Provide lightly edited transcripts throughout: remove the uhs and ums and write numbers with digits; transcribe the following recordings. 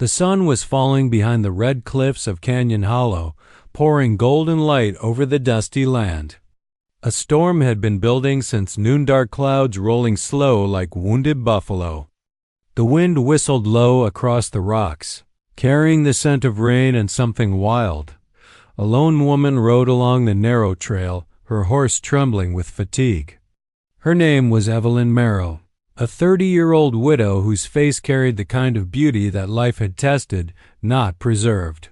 The sun was falling behind the red cliffs of Canyon Hollow, pouring golden light over the dusty land. A storm had been building since noon-dark clouds rolling slow like wounded buffalo. The wind whistled low across the rocks, carrying the scent of rain and something wild. A lone woman rode along the narrow trail, her horse trembling with fatigue. Her name was Evelyn Marrow, a 30-year-old widow whose face carried the kind of beauty that life had tested, not preserved.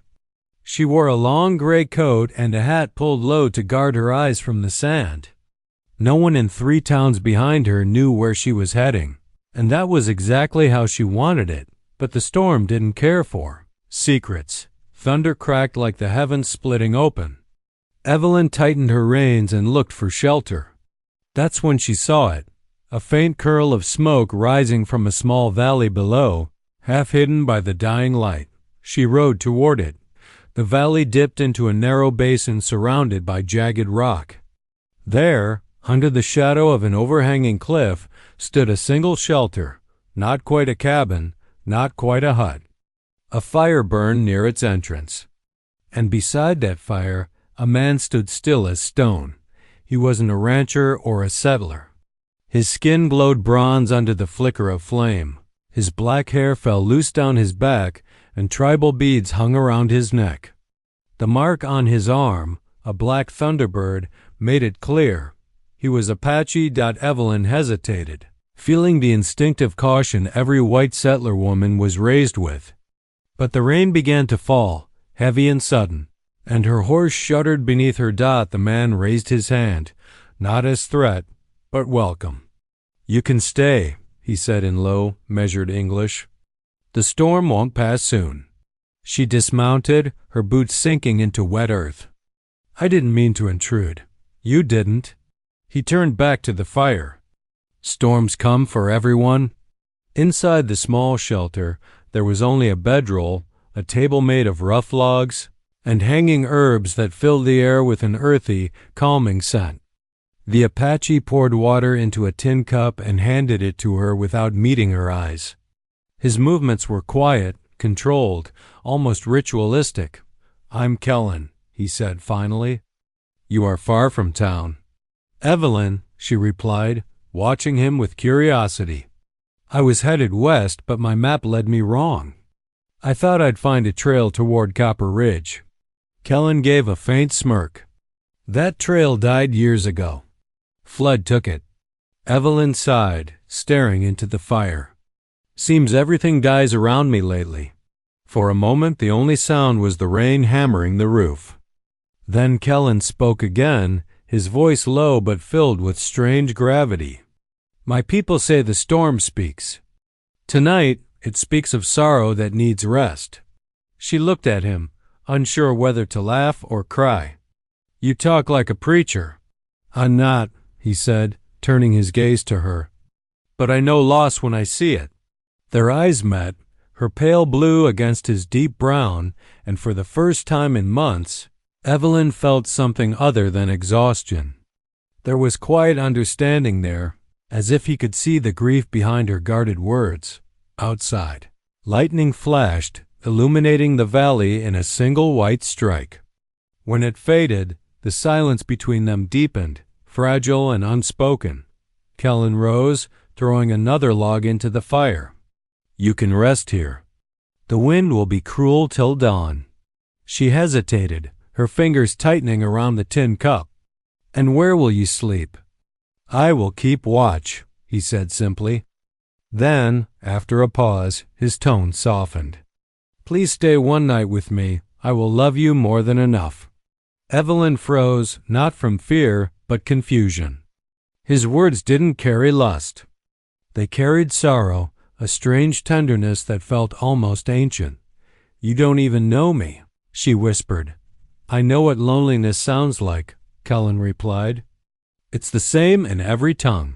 She wore a long gray coat and a hat pulled low to guard her eyes from the sand. No one in 3 towns behind her knew where she was heading, and that was exactly how she wanted it, but the storm didn't care for secrets. Thunder cracked like the heavens splitting open. Evelyn tightened her reins and looked for shelter. That's when she saw it, a faint curl of smoke rising from a small valley below, half hidden by the dying light. She rode toward it. The valley dipped into a narrow basin surrounded by jagged rock. There, under the shadow of an overhanging cliff, stood a single shelter, not quite a cabin, not quite a hut. A fire burned near its entrance. And beside that fire, a man stood still as stone. He wasn't a rancher or a settler. His skin glowed bronze under the flicker of flame. His black hair fell loose down his back, and tribal beads hung around his neck. The mark on his arm, a black thunderbird, made it clear. He was Apache. Evelyn hesitated, feeling the instinctive caution every white settler woman was raised with. But the rain began to fall, heavy and sudden, and her horse shuddered beneath her. The man raised his hand, not as threat, but welcome. "You can stay," he said in low, measured English. "The storm won't pass soon." She dismounted, her boots sinking into wet earth. "I didn't mean to intrude." "You didn't." He turned back to the fire. "Storms come for everyone." Inside the small shelter, there was only a bedroll, a table made of rough logs, and hanging herbs that filled the air with an earthy, calming scent. The Apache poured water into a tin cup and handed it to her without meeting her eyes. His movements were quiet, controlled, almost ritualistic. "I'm Kaelan," he said finally. "You are far from town." "Evelyn," she replied, watching him with curiosity. "I was headed west, but my map led me wrong. I thought I'd find a trail toward Copper Ridge." Kaelan gave a faint smirk. "That trail died years ago. Flood took it." Evelyn sighed, staring into the fire. "Seems everything dies around me lately." For a moment the only sound was the rain hammering the roof. Then Kaelan spoke again, his voice low but filled with strange gravity. "My people say the storm speaks. Tonight it speaks of sorrow that needs rest." She looked at him, unsure whether to laugh or cry. "You talk like a preacher." "I'm not," he said, turning his gaze to her. "But I know loss when I see it." Their eyes met, her pale blue against his deep brown, and for the first time in months, Evelyn felt something other than exhaustion. There was quiet understanding there, as if he could see the grief behind her guarded words. Outside, lightning flashed, illuminating the valley in a single white strike. When it faded, the silence between them deepened, fragile and unspoken. Kaelan rose, throwing another log into the fire. "You can rest here. The wind will be cruel till dawn." She hesitated, her fingers tightening around the tin cup. "And where will you sleep?" "I will keep watch," he said simply. Then, after a pause, his tone softened. "Please stay one night with me. I will love you more than enough." Evelyn froze, not from fear, but confusion. His words didn't carry lust. They carried sorrow, a strange tenderness that felt almost ancient. "You don't even know me," she whispered. "I know what loneliness sounds like," Kaelan replied. "It's the same in every tongue."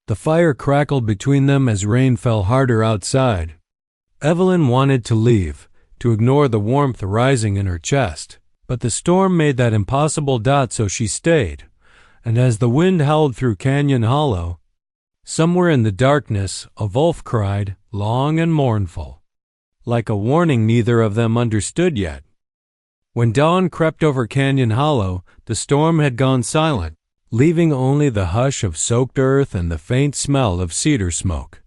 The fire crackled between them as rain fell harder outside. Evelyn wanted to leave, to ignore the warmth rising in her chest, but the storm made that impossible. So she stayed, and as the wind howled through Canyon Hollow, somewhere in the darkness a wolf cried, long and mournful. like a warning neither of them understood yet. When dawn crept over Canyon Hollow, the storm had gone silent, leaving only the hush of soaked earth and the faint smell of cedar smoke.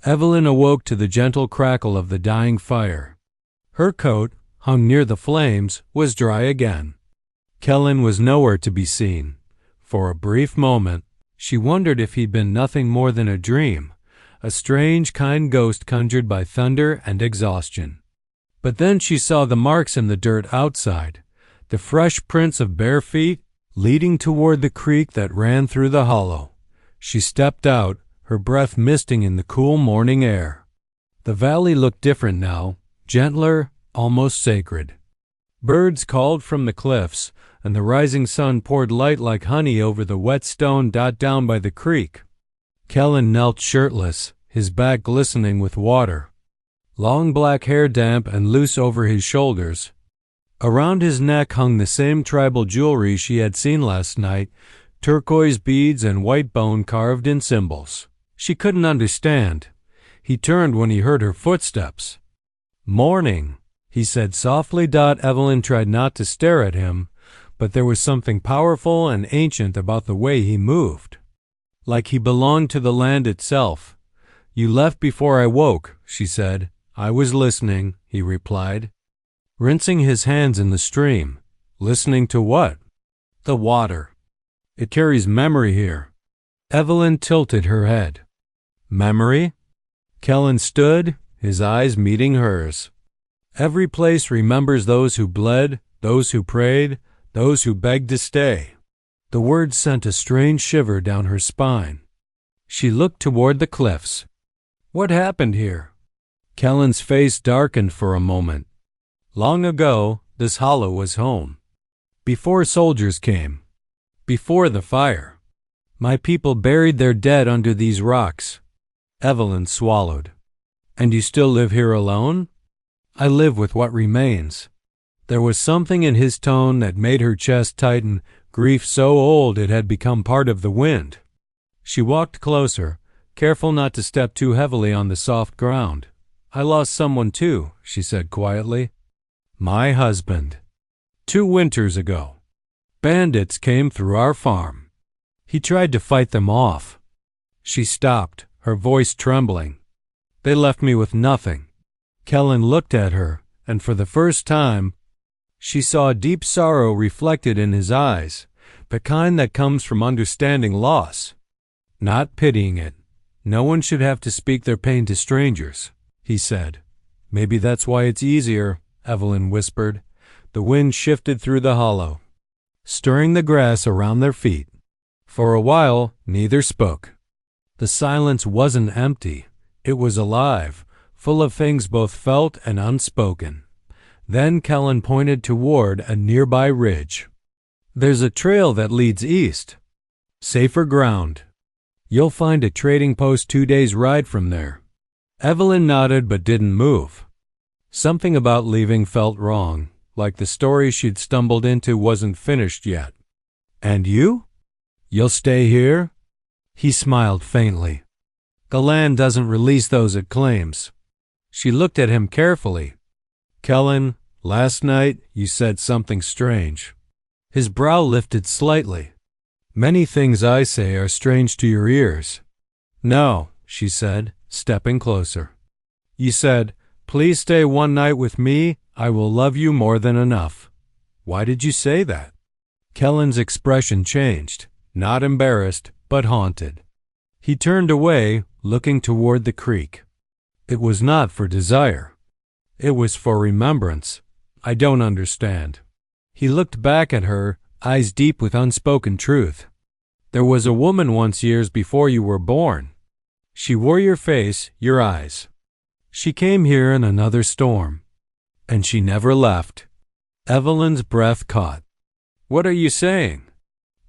Evelyn awoke to the gentle crackle of the dying fire. Her coat, hung near the flames, was dry again. Kaelan was nowhere to be seen. For a brief moment, she wondered if he'd been nothing more than a dream, a strange, kind ghost conjured by thunder and exhaustion. But then she saw the marks in the dirt outside, the fresh prints of bare feet leading toward the creek that ran through the hollow. She stepped out, her breath misting in the cool morning air. The valley looked different now, gentler, almost sacred. Birds called from the cliffs, and the rising sun poured light like honey over the wet stone down by the creek. Kaelan knelt shirtless, his back glistening with water. Long black hair damp and loose over his shoulders. Around his neck hung the same tribal jewelry she had seen last night, turquoise beads and white bone carved in symbols. She couldn't understand. He turned when he heard her footsteps. "Morning," he said softly. Evelyn tried not to stare at him, but there was something powerful and ancient about the way he moved. Like he belonged to the land itself. "You left before I woke," she said. "I was listening," he replied. Rinsing his hands in the stream. Listening to what? The water. "It carries memory here." Evelyn tilted her head. "Memory?" Kaelan stood, his eyes meeting hers. "Every place remembers those who bled, those who prayed, those who begged to stay." The words sent a strange shiver down her spine. She looked toward the cliffs. What happened here? Kaelan's face darkened for a moment. Long ago, this hollow was home. Before soldiers came. Before the fire. My people buried their dead under these rocks. Evelyn swallowed. "And you still live here alone?" "I live with what remains." There was something in his tone that made her chest tighten, grief so old it had become part of the wind. She walked closer, careful not to step too heavily on the soft ground. "I lost someone too," she said quietly. "My husband. 2 winters ago. Bandits came through our farm. He tried to fight them off." She stopped, her voice trembling. "They left me with nothing." Kaelan looked at her, and for the first time, she saw a deep sorrow reflected in his eyes, the kind that comes from understanding loss, not pitying it. "No one should have to speak their pain to strangers," he said. "Maybe that's why it's easier," Evelyn whispered. The wind shifted through the hollow, stirring the grass around their feet. For a while, neither spoke. The silence wasn't empty. It was alive, full of things both felt and unspoken. Then Kaelan pointed toward a nearby ridge. "There's a trail that leads east. Safer ground. You'll find a trading post 2 days' ride from there." Evelyn nodded but didn't move. Something about leaving felt wrong, like the story she'd stumbled into wasn't finished yet. "And you? You'll stay here?" He smiled faintly. "The land doesn't release those it claims." She looked at him carefully. "Kaelan, last night you said something strange." His brow lifted slightly. "Many things I say are strange to your ears." "No," she said, stepping closer. "You said, 'Please stay one night with me. I will love you more than enough.' Why did you say that?" Kaelan's expression changed, not embarrassed, but haunted. He turned away, looking toward the creek. "It was not for desire. It was for remembrance. I don't understand." He looked back at her, eyes deep with unspoken truth. "There was a woman once years before you were born. She wore your face, your eyes. She came here in another storm. And she never left." Evelyn's breath caught. "What are you saying?"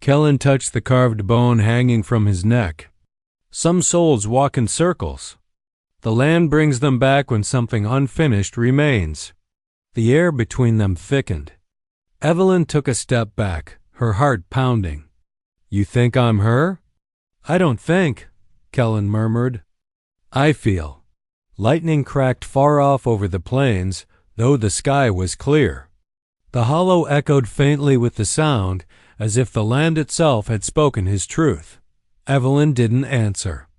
Kaelan touched the carved bone hanging from his neck. "Some souls walk in circles. The land brings them back when something unfinished remains." The air between them thickened. Evelyn took a step back, her heart pounding. "You think I'm her?" "I don't think," Kaelan murmured. "I feel." Lightning cracked far off over the plains, though the sky was clear. The hollow echoed faintly with the sound, as if the land itself had spoken his truth. Evelyn didn't answer.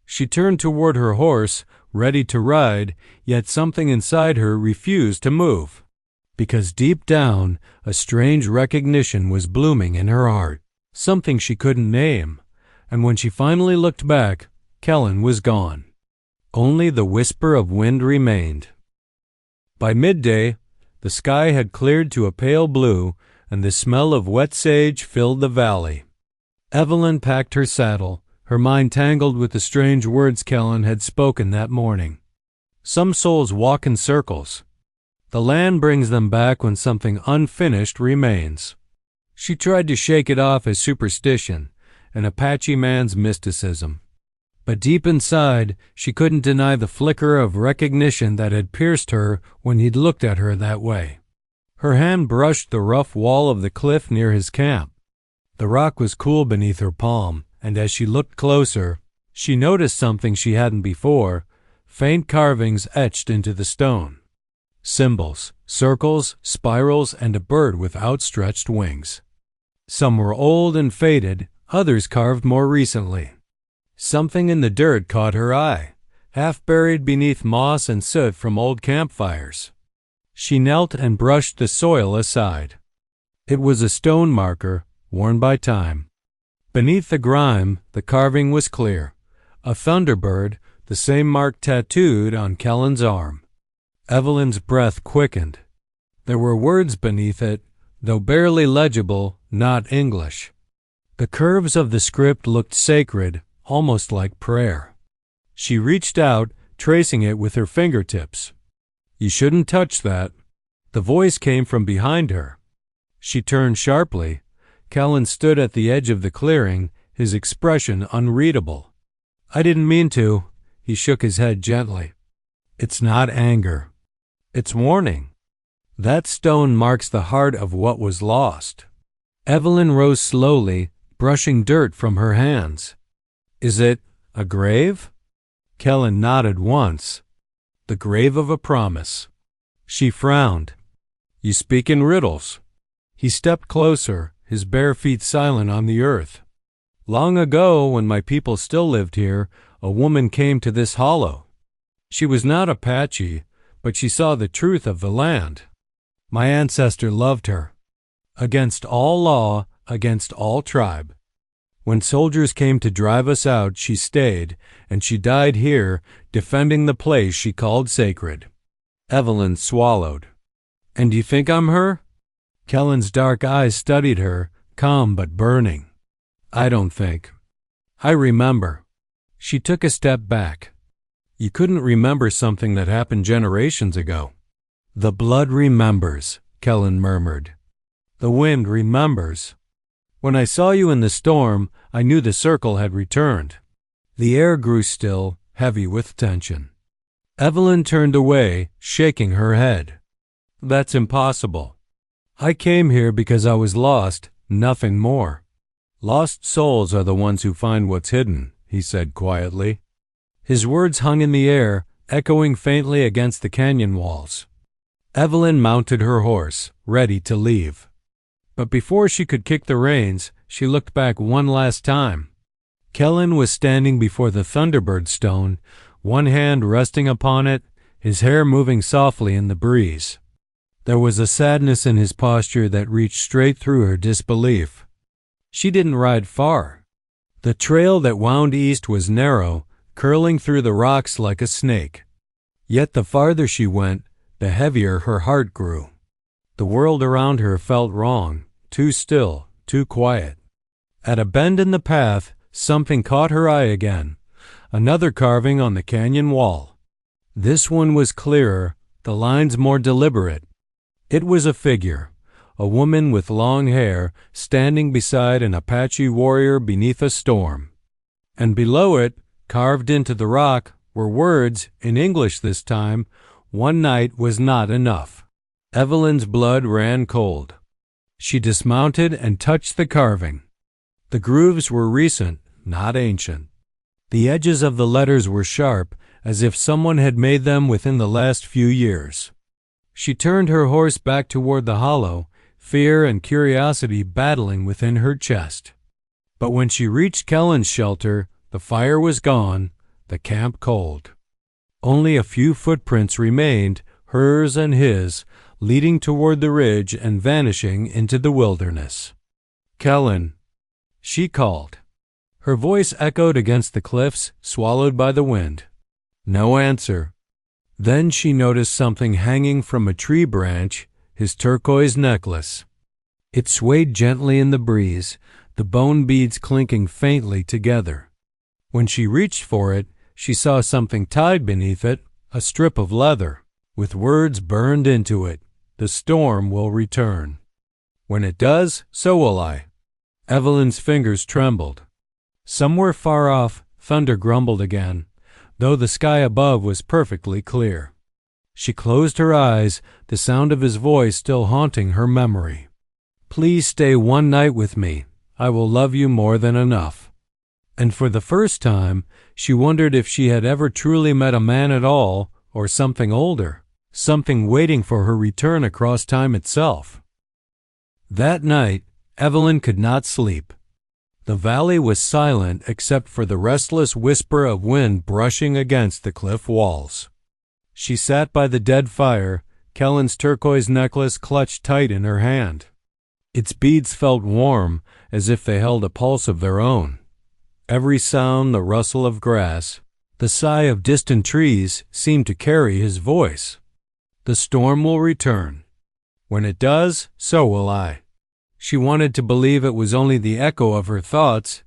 She turned toward her horse, ready to ride, yet something inside her refused to move. Because deep down, a strange recognition was blooming in her heart, something she couldn't name, and when she finally looked back, Kaelan was gone. Only the whisper of wind remained. By midday, the sky had cleared to a pale blue, and the smell of wet sage filled the valley. Evelyn packed her saddle, her mind tangled with the strange words Kaelan had spoken that morning. Some souls walk in circles. The land brings them back when something unfinished remains. She tried to shake it off as superstition, an Apache man's mysticism. But deep inside, she couldn't deny the flicker of recognition that had pierced her when he'd looked at her that way. Her hand brushed the rough wall of the cliff near his camp. The rock was cool beneath her palm, and as she looked closer, she noticed something she hadn't before, faint carvings etched into the stone. Symbols, circles, spirals, and a bird with outstretched wings. Some were old and faded, others carved more recently. Something in the dirt caught her eye, half buried beneath moss and soot from old campfires. She knelt and brushed the soil aside. It was a stone marker, worn by time. Beneath the grime, the carving was clear. A thunderbird, the same mark tattooed on Kaelan's arm. Evelyn's breath quickened. There were words beneath it, though barely legible, not English. The curves of the script looked sacred, almost like prayer. She reached out, tracing it with her fingertips. "You shouldn't touch that." The voice came from behind her. She turned sharply. Kaelan stood at the edge of the clearing, his expression unreadable. "I didn't mean to." He shook his head gently. "It's not anger. It's warning. That stone marks the heart of what was lost." Evelyn rose slowly, brushing dirt from her hands. "Is it a grave?" Kaelan nodded once. "The grave of a promise." She frowned. "You speak in riddles." He stepped closer, his bare feet silent on the earth. "Long ago, when my people still lived here, a woman came to this hollow. She was not Apache, but she saw the truth of the land. My ancestor loved her. Against all law, against all tribe. When soldiers came to drive us out, she stayed, and she died here, defending the place she called sacred." Evelyn swallowed. "And you think I'm her?" Kaelan's dark eyes studied her, calm but burning. "I don't think. I remember." She took a step back. "You couldn't remember something that happened generations ago." "The blood remembers," Kaelan murmured. "The wind remembers. When I saw you in the storm, I knew the circle had returned." The air grew still, heavy with tension. Evelyn turned away, shaking her head. "That's impossible. I came here because I was lost, nothing more." "Lost souls are the ones who find what's hidden," he said quietly. His words hung in the air, echoing faintly against the canyon walls. Evelyn mounted her horse, ready to leave. But before she could kick the reins, she looked back one last time. Kaelan was standing before the Thunderbird stone, one hand resting upon it, his hair moving softly in the breeze. There was a sadness in his posture that reached straight through her disbelief. She didn't ride far. The trail that wound east was narrow, curling through the rocks like a snake. Yet the farther she went, the heavier her heart grew. The world around her felt wrong, too still, too quiet. At a bend in the path, something caught her eye again, another carving on the canyon wall. This one was clearer, the lines more deliberate. It was a figure, a woman with long hair, standing beside an Apache warrior beneath a storm. And below it, carved into the rock, were words, in English this time, "One night was not enough." Evelyn's blood ran cold. She dismounted and touched the carving. The grooves were recent, not ancient. The edges of the letters were sharp, as if someone had made them within the last few years. She turned her horse back toward the hollow, fear and curiosity battling within her chest. But when she reached Kaelan's shelter, the fire was gone, the camp cold. Only a few footprints remained, hers and his, leading toward the ridge and vanishing into the wilderness. "Kaelan," she called. Her voice echoed against the cliffs, swallowed by the wind. No answer. Then she noticed something hanging from a tree branch, his turquoise necklace. It swayed gently in the breeze, the bone beads clinking faintly together. When she reached for it, she saw something tied beneath it, a strip of leather, with words burned into it, "The storm will return. When it does, so will I." Evelyn's fingers trembled. Somewhere far off, thunder grumbled again, though the sky above was perfectly clear. She closed her eyes, the sound of his voice still haunting her memory. "Please stay one night with me. I will love you more than enough." And for the first time, she wondered if she had ever truly met a man at all, or something older, something waiting for her return across time itself. That night, Evelyn could not sleep. The valley was silent except for the restless whisper of wind brushing against the cliff walls. She sat by the dead fire, Kaelan's turquoise necklace clutched tight in her hand. Its beads felt warm, as if they held a pulse of their own. Every sound, the rustle of grass, the sigh of distant trees, seemed to carry his voice. "The storm will return. When it does, so will I." She wanted to believe it was only the echo of her thoughts,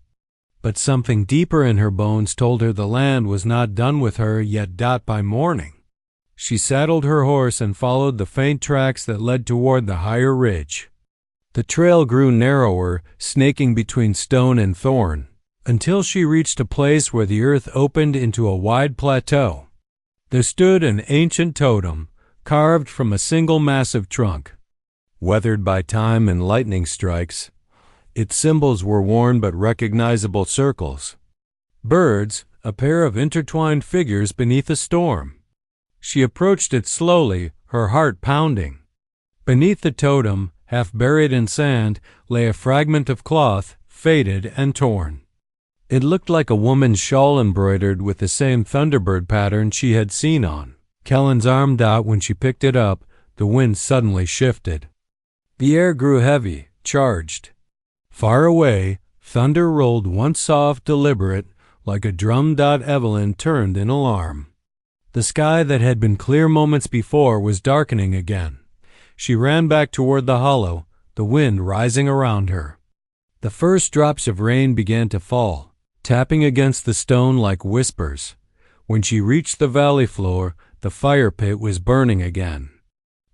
but something deeper in her bones told her the land was not done with her yet by morning. She saddled her horse and followed the faint tracks that led toward the higher ridge. The trail grew narrower, snaking between stone and thorn, until she reached a place where the earth opened into a wide plateau. There stood an ancient totem, carved from a single massive trunk. Weathered by time and lightning strikes, its symbols were worn but recognizable circles. Birds, a pair of intertwined figures beneath a storm. She approached it slowly, her heart pounding. Beneath the totem, half buried in sand, lay a fragment of cloth, faded and torn. It looked like a woman's shawl embroidered with the same thunderbird pattern she had seen on Kaelan's arm. When she picked it up, the wind suddenly shifted. The air grew heavy, charged. Far away, thunder rolled once soft, deliberate, like a drum. Evelyn turned in alarm. The sky that had been clear moments before was darkening again. She ran back toward the hollow, the wind rising around her. The first drops of rain began to fall, tapping against the stone like whispers. When she reached the valley floor, the fire pit was burning again.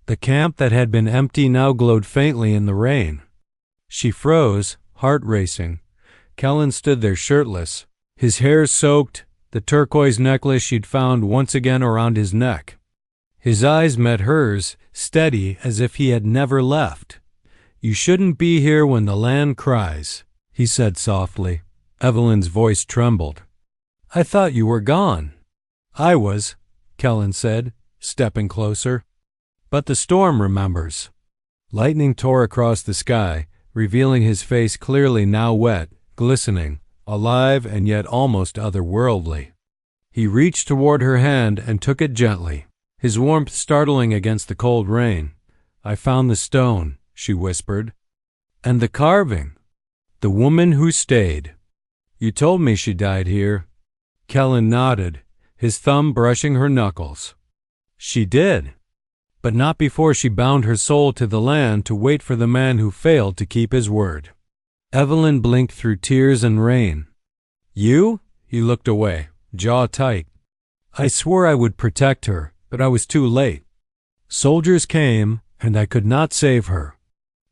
The camp that had been empty now glowed faintly in the rain. She froze, heart racing. Kaelan stood there shirtless, his hair soaked, the turquoise necklace she'd found once again around his neck. His eyes met hers, steady as if he had never left. "You shouldn't be here when the land cries," he said softly. Evelyn's voice trembled. "I thought you were gone." "I was," Kaelan said, stepping closer. "But the storm remembers." Lightning tore across the sky, revealing his face clearly, now wet, glistening, alive and yet almost otherworldly. He reached toward her hand and took it gently, his warmth startling against the cold rain. "I found the stone," she whispered. "And the carving. The woman who stayed. You told me she died here." Kaelan nodded, his thumb brushing her knuckles. "She did. But not before she bound her soul to the land to wait for the man who failed to keep his word." Evelyn blinked through tears and rain. "You?" He looked away, jaw tight. "I swore I would protect her, but I was too late. Soldiers came, and I could not save her.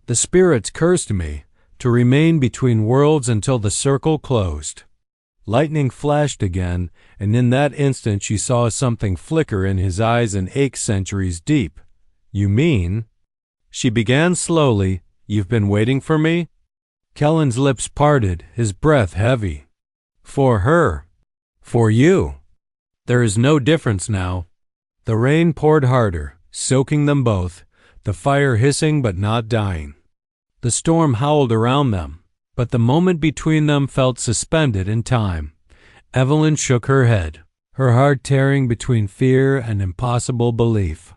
The spirits cursed me to remain between worlds until the circle closed." Lightning flashed again, and in that instant she saw something flicker in his eyes and ache centuries deep. "You mean—" She began slowly, "You've been waiting for me?" Kaelan's lips parted, his breath heavy. "For her. For you." There is no difference now. The rain poured harder, soaking them both, the fire hissing but not dying. The storm howled around them, but the moment between them felt suspended in time. Evelyn shook her head, her heart tearing between fear and impossible belief.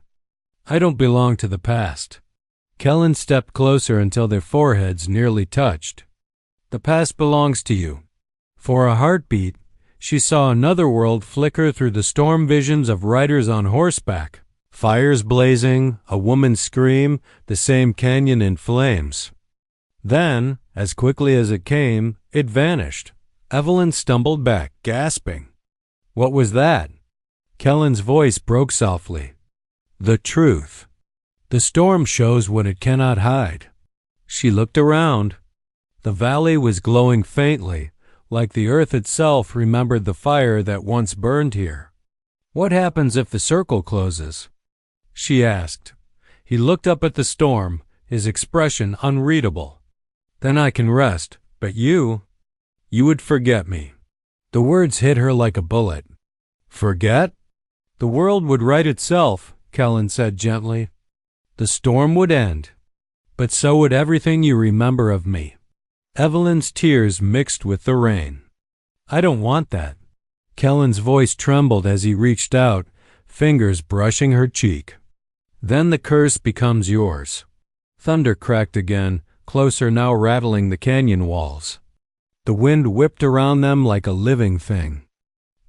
I don't belong to the past. Kaelan stepped closer until their foreheads nearly touched. The past belongs to you. For a heartbeat, she saw another world flicker through the storm visions of riders on horseback, fires blazing, a woman's scream, the same canyon in flames. Then, as quickly as it came, it vanished. Evelyn stumbled back, gasping. What was that? Kaelan's voice broke softly. The truth. The storm shows what it cannot hide. She looked around. The valley was glowing faintly, like the earth itself remembered the fire that once burned here. What happens if the circle closes? She asked. He looked up at the storm, his expression unreadable. Then I can rest, but you would forget me. The words hit her like a bullet. Forget? The world would right itself, Kaelan said gently. The storm would end, but so would everything you remember of me. Evelyn's tears mixed with the rain. I don't want that. Kaelan's voice trembled as he reached out, fingers brushing her cheek. Then the curse becomes yours. Thunder cracked again, closer now, rattling the canyon walls. The wind whipped around them like a living thing.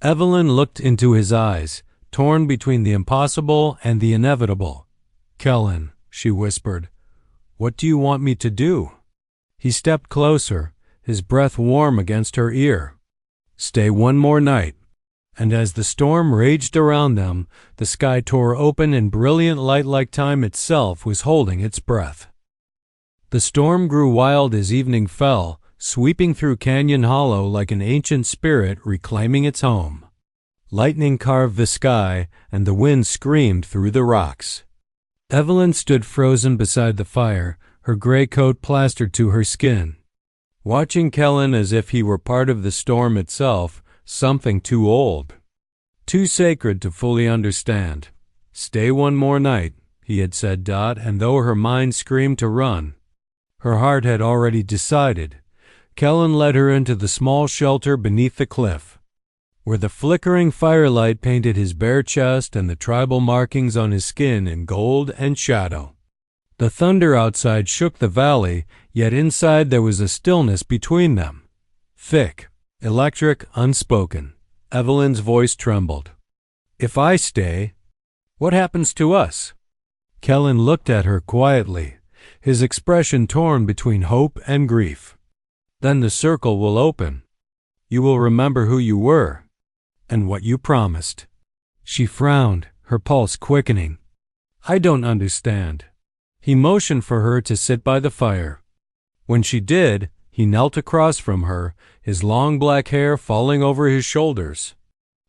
Evelyn looked into his eyes, torn between the impossible and the inevitable. Kaelan, she whispered, what do you want me to do? He stepped closer, his breath warm against her ear. Stay one more night. And as the storm raged around them, the sky tore open in brilliant light like time itself was holding its breath. The storm grew wild as evening fell, sweeping through Canyon Hollow like an ancient spirit reclaiming its home. Lightning carved the sky, and the wind screamed through the rocks. Evelyn stood frozen beside the fire, her gray coat plastered to her skin. Watching Kaelan as if he were part of the storm itself, something too old, too sacred to fully understand. Stay one more night, he had said, and though her mind screamed to run, her heart had already decided. Kaelan led her into the small shelter beneath the cliff, where the flickering firelight painted his bare chest and the tribal markings on his skin in gold and shadow. The thunder outside shook the valley, yet inside there was a stillness between them. Thick, electric, unspoken. Evelyn's voice trembled. If I stay, what happens to us? Kaelan looked at her quietly, his expression torn between hope and grief. Then the circle will open. You will remember who you were, and what you promised. She frowned, her pulse quickening. I don't understand. He motioned for her to sit by the fire. When she did, he knelt across from her, his long black hair falling over his shoulders.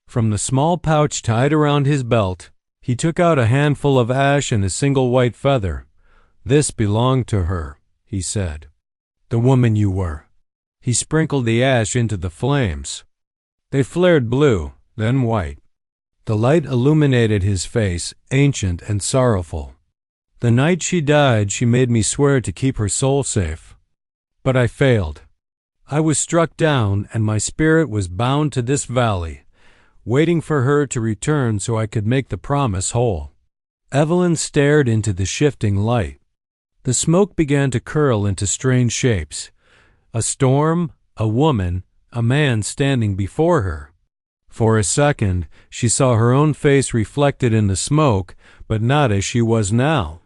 From the small pouch tied around his belt, he took out a handful of ash and a single white feather. This belonged to her, he said. The woman you were. He sprinkled the ash into the flames. They flared blue, then white. The light illuminated his face, ancient and sorrowful. The night she died, she made me swear to keep her soul safe. But I failed. I was struck down, and my spirit was bound to this valley, waiting for her to return so I could make the promise whole. Evelyn stared into the shifting light. The smoke began to curl into strange shapes. A storm, a woman, a man standing before her. For a second, she saw her own face reflected in the smoke, but not as she was now.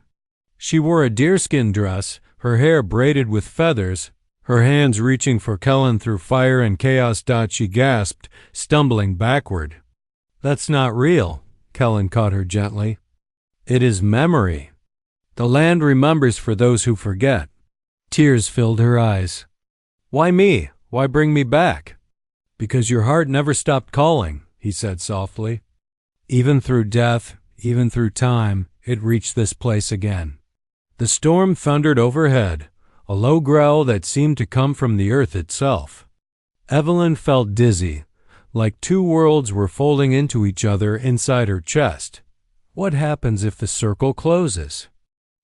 She wore a deerskin dress, her hair braided with feathers, her hands reaching for Kaelan through fire and chaos. She gasped, stumbling backward. That's not real, Kaelan caught her gently. It is memory. The land remembers for those who forget. Tears filled her eyes. Why me? Why bring me back? Because your heart never stopped calling, he said softly. Even through death, even through time, it reached this place again. The storm thundered overhead, a low growl that seemed to come from the earth itself. Evelyn felt dizzy. like two worlds were folding into each other inside her chest. What happens if the circle closes?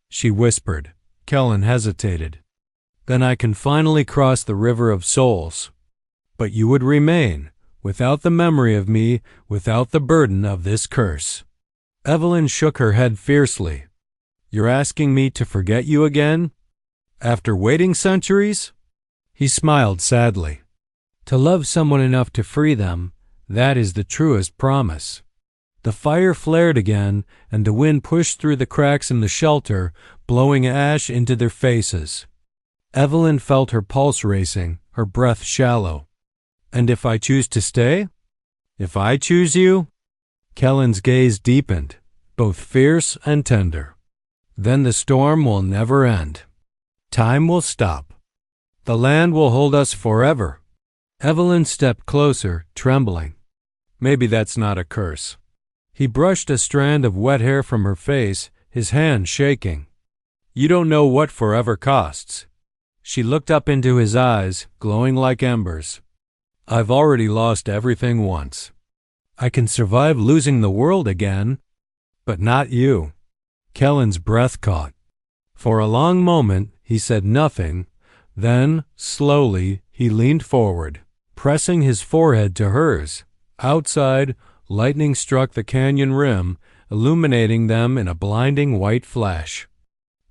She whispered. Kaelan hesitated. Then I can finally cross the river of souls. But you would remain, without the memory of me, without the burden of this curse. Evelyn shook her head fiercely. You're asking me to forget you again? After waiting centuries? He smiled sadly. To love someone enough to free them, that is the truest promise. The fire flared again, and the wind pushed through the cracks in the shelter, blowing ash into their faces. Evelyn felt her pulse racing, her breath shallow. And if I choose to stay? If I choose you? Kaelan's gaze deepened, both fierce and tender. Then the storm will never end. Time will stop. The land will hold us forever. Evelyn stepped closer, trembling. Maybe that's not a curse. He brushed a strand of wet hair from her face, his hand shaking. You don't know what forever costs. She looked up into his eyes, glowing like embers. I've already lost everything once. I can survive losing the world again, but not you. Kaelan's breath caught. For a long moment, he said nothing. Then, slowly, he leaned forward, pressing his forehead to hers. Outside, lightning struck the canyon rim, illuminating them in a blinding white flash.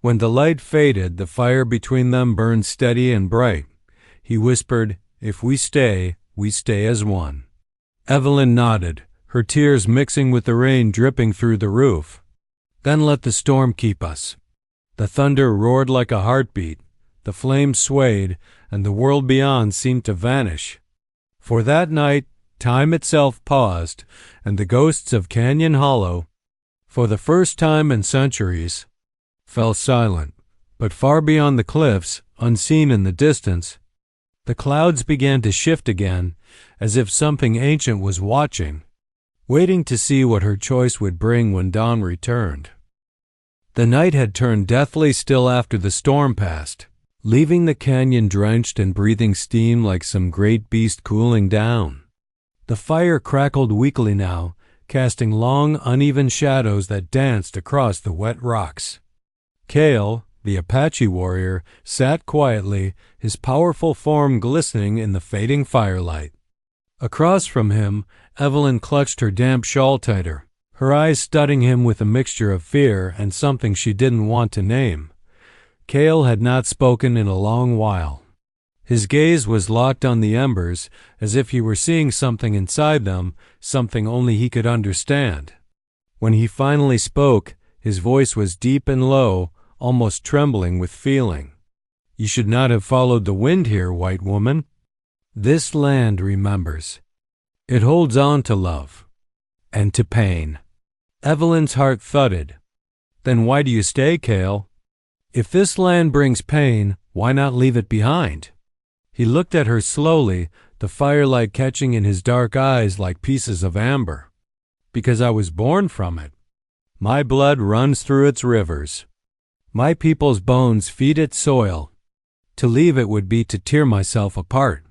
When the light faded, the fire between them burned steady and bright. He whispered, If we stay as one. Evelyn nodded, her tears mixing with the rain dripping through the roof. Then let the storm keep us. The thunder roared like a heartbeat, the flames swayed, and the world beyond seemed to vanish. For that night, time itself paused, and the ghosts of Canyon Hollow, for the first time in centuries, fell silent. But far beyond the cliffs, unseen in the distance, the clouds began to shift again, as if something ancient was watching, waiting to see what her choice would bring when dawn returned. The night had turned deathly still after the storm passed, leaving the canyon drenched and breathing steam like some great beast cooling down. The fire crackled weakly now, casting long, uneven shadows that danced across the wet rocks. Kaelan, the Apache warrior, sat quietly, his powerful form glistening in the fading firelight. Across from him, Evelyn clutched her damp shawl tighter, her eyes studying him with a mixture of fear and something she didn't want to name. Kaelan had not spoken in a long while. His gaze was locked on the embers, as if he were seeing something inside them, something only he could understand. When he finally spoke, his voice was deep and low, almost trembling with feeling. You should not have followed the wind here, white woman. This land remembers. It holds on to love. And to pain. Evelyn's heart thudded. Then why do you stay, Kaelan? If this land brings pain, why not leave it behind? He looked at her slowly, the firelight catching in his dark eyes like pieces of amber. Because I was born from it. My blood runs through its rivers. My people's bones feed its soil. To leave it would be to tear myself apart.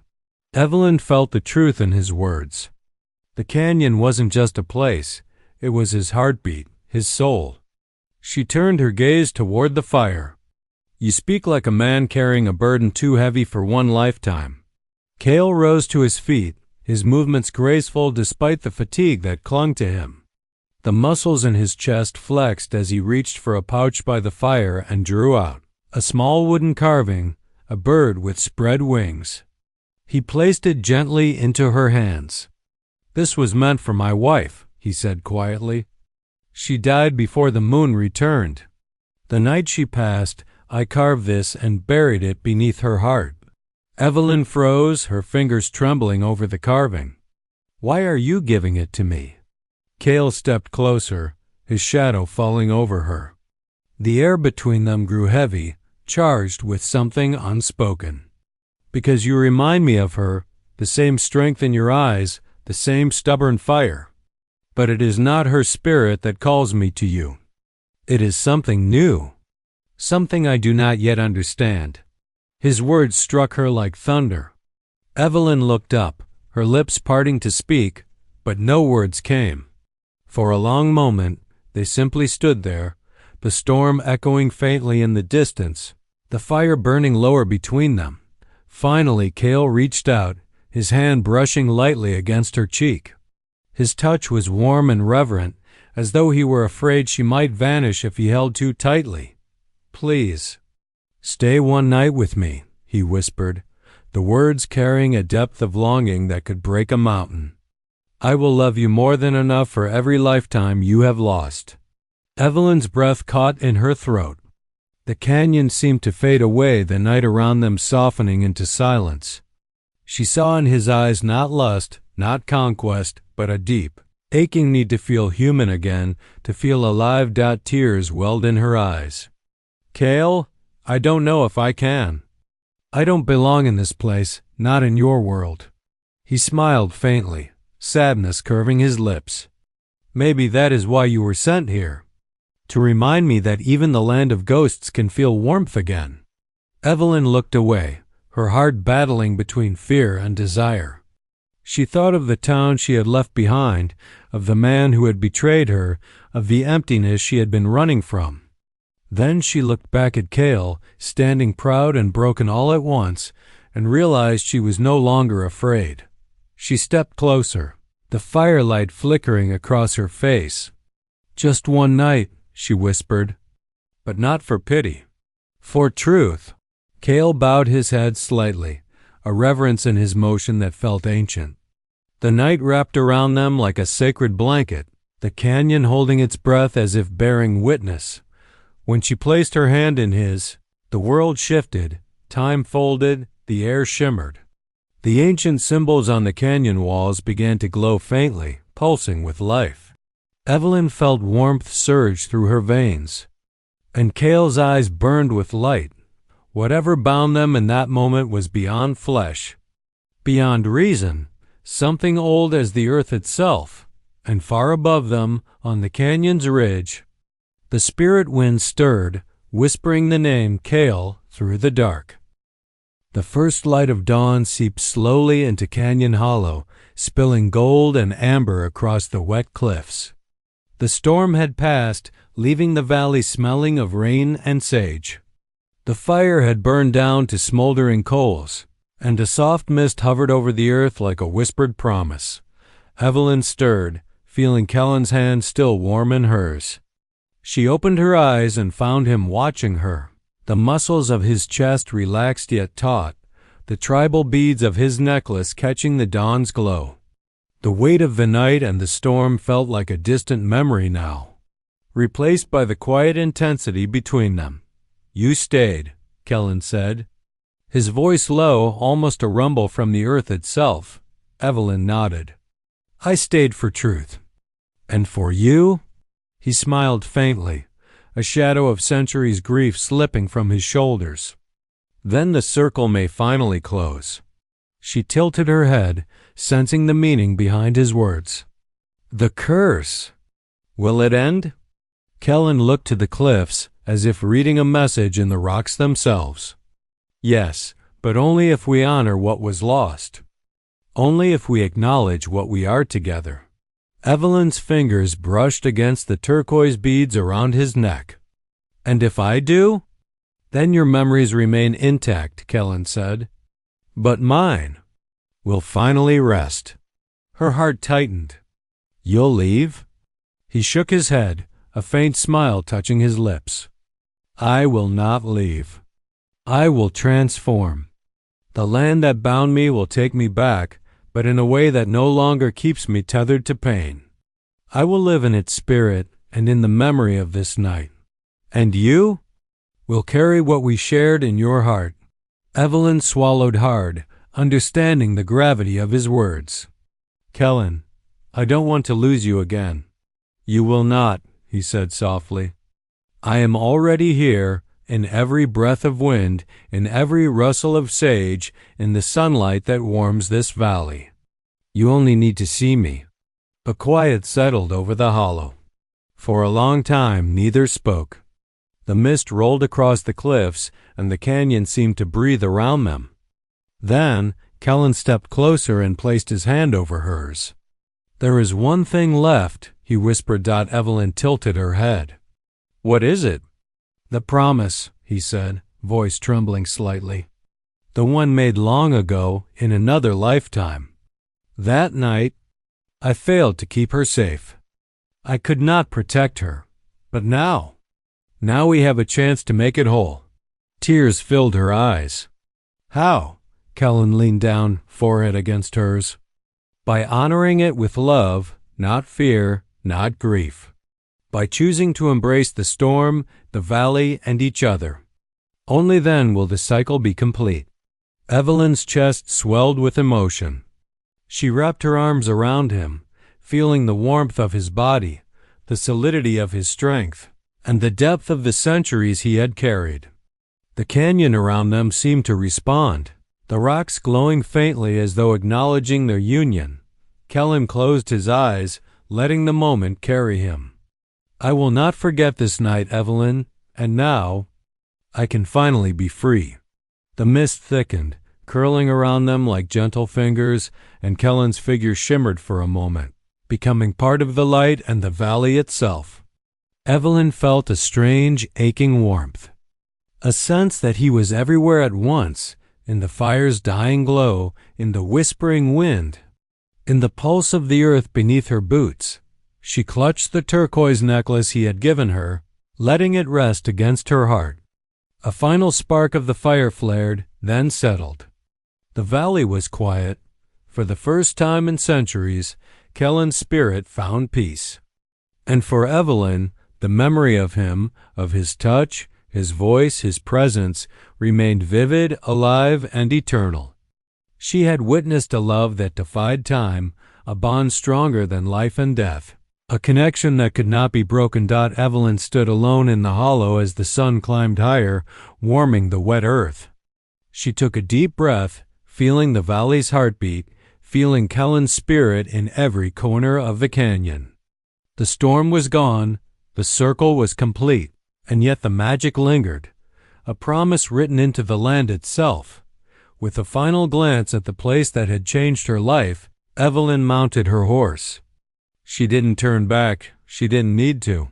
Evelyn felt the truth in his words. The canyon wasn't just a place. It was his heartbeat, his soul. She turned her gaze toward the fire. You speak like a man carrying a burden too heavy for one lifetime. Kaelan rose to his feet, his movements graceful despite the fatigue that clung to him. The muscles in his chest flexed as he reached for a pouch by the fire and drew out a small wooden carving, a bird with spread wings. He placed it gently into her hands. This was meant for my wife, he said quietly. She died before the moon returned. The night she passed, I carved this and buried it beneath her heart. Evelyn froze, her fingers trembling over the carving. Why are you giving it to me? Kaelan stepped closer, his shadow falling over her. The air between them grew heavy, charged with something unspoken. Because you remind me of her, the same strength in your eyes, the same stubborn fire. But it is not her spirit that calls me to you. It is something new, something I do not yet understand. His words struck her like thunder. Evelyn looked up, her lips parting to speak, but no words came. For a long moment, they simply stood there, the storm echoing faintly in the distance, the fire burning lower between them. Finally, Kaelan reached out, his hand brushing lightly against her cheek. His touch was warm and reverent, as though he were afraid she might vanish if he held too tightly. "Please, stay one night with me," he whispered, the words carrying a depth of longing that could break a mountain. "I will love you more than enough for every lifetime you have lost." Evelyn's breath caught in her throat. The canyon seemed to fade away, the night around them softening into silence. She saw in his eyes not lust, not conquest, but a deep, aching need to feel human again, to feel alive. Tears welled in her eyes. "Kaelan, I don't know if I can. I don't belong in this place, not in your world." He smiled faintly, sadness curving his lips. "Maybe that is why you were sent here. To remind me that even the land of ghosts can feel warmth again." Evelyn looked away, her heart battling between fear and desire. She thought of the town she had left behind, of the man who had betrayed her, of the emptiness she had been running from. Then she looked back at Kaelan, standing proud and broken all at once, and realized she was no longer afraid. She stepped closer, the firelight flickering across her face. "Just one night," she whispered, "but not for pity. For truth." Kaelan bowed his head slightly, a reverence in his motion that felt ancient. The night wrapped around them like a sacred blanket, the canyon holding its breath as if bearing witness. When she placed her hand in his, the world shifted, time folded, the air shimmered. The ancient symbols on the canyon walls began to glow faintly, pulsing with life. Evelyn felt warmth surge through her veins, and Kaelan's eyes burned with light. Whatever bound them in that moment was beyond flesh, beyond reason, something old as the earth itself, and far above them, on the canyon's ridge, the spirit wind stirred, whispering the name Kaelan through the dark. The first light of dawn seeped slowly into Canyon Hollow, spilling gold and amber across the wet cliffs. The storm had passed, leaving the valley smelling of rain and sage. The fire had burned down to smoldering coals, and a soft mist hovered over the earth like a whispered promise. Evelyn stirred, feeling Kaelan's hand still warm in hers. She opened her eyes and found him watching her. The muscles of his chest relaxed yet taut, the tribal beads of his necklace catching the dawn's glow. The weight of the night and the storm felt like a distant memory now, replaced by the quiet intensity between them. "You stayed," Kaelan said, his voice low, almost a rumble from the earth itself. Evelyn nodded. "I stayed for truth." "And for you?" He smiled faintly, a shadow of centuries' grief slipping from his shoulders. "Then the circle may finally close." She tilted her head, sensing the meaning behind his words. "The curse. Will it end?" Kaelan looked to the cliffs, as if reading a message in the rocks themselves. "Yes, but only if we honor what was lost. Only if we acknowledge what we are together." Evelyn's fingers brushed against the turquoise beads around his neck. "And if I do?" "Then your memories remain intact," Kaelan said. "But mine will finally rest." Her heart tightened. "You'll leave?" He shook his head, a faint smile touching his lips. "I will not leave. I will transform. The land that bound me will take me back, but in a way that no longer keeps me tethered to pain. I will live in its spirit and in the memory of this night. And you will carry what we shared in your heart." Evelyn swallowed hard, understanding the gravity of his words. "Kaelan, I don't want to lose you again." "You will not," he said softly. "I am already here, in every breath of wind, in every rustle of sage, in the sunlight that warms this valley. You only need to see me." A quiet settled over the hollow. For a long time neither spoke. The mist rolled across the cliffs, and the canyon seemed to breathe around them. Then Kaelan stepped closer and placed his hand over hers. "There is one thing left," he whispered. Evelyn tilted her head. "What is it?" "The promise," he said, voice trembling slightly. "The one made long ago in another lifetime. That night, I failed to keep her safe. I could not protect her. But now we have a chance to make it whole." Tears filled her eyes. "How?" Kaelan leaned down, forehead against hers. "By honoring it with love, not fear, not grief. By choosing to embrace the storm, the valley, and each other. Only then will the cycle be complete." Evelyn's chest swelled with emotion. She wrapped her arms around him, feeling the warmth of his body, the solidity of his strength, and the depth of the centuries he had carried. The canyon around them seemed to respond, the rocks glowing faintly as though acknowledging their union. Kaelan closed his eyes, letting the moment carry him. "I will not forget this night, Evelyn, and now I can finally be free." The mist thickened, curling around them like gentle fingers, and Kaelan's figure shimmered for a moment, becoming part of the light and the valley itself. Evelyn felt a strange, aching warmth, a sense that he was everywhere at once, in the fire's dying glow, in the whispering wind, in the pulse of the earth beneath her boots. She clutched the turquoise necklace he had given her, letting it rest against her heart. A final spark of the fire flared, then settled. The valley was quiet. For the first time in centuries, Kaelan's spirit found peace. And for Evelyn, the memory of him, of his touch, his voice, his presence, remained vivid, alive, and eternal. She had witnessed a love that defied time, a bond stronger than life and death, a connection that could not be broken. Evelyn stood alone in the hollow as the sun climbed higher, warming the wet earth. She took a deep breath, feeling the valley's heartbeat, feeling Kaelan's spirit in every corner of the canyon. The storm was gone, the circle was complete, and yet the magic lingered, a promise written into the land itself. With a final glance at the place that had changed her life, Evelyn mounted her horse. She didn't turn back. She didn't need to.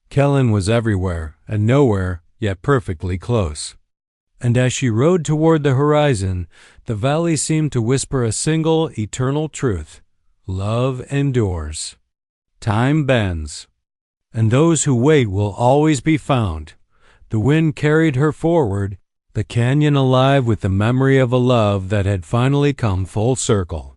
Kaelan was everywhere and nowhere, yet perfectly close. And as she rode toward the horizon, the valley seemed to whisper a single, eternal truth: love endures. Time bends. And those who wait will always be found. The wind carried her forward, the canyon alive with the memory of a love that had finally come full circle.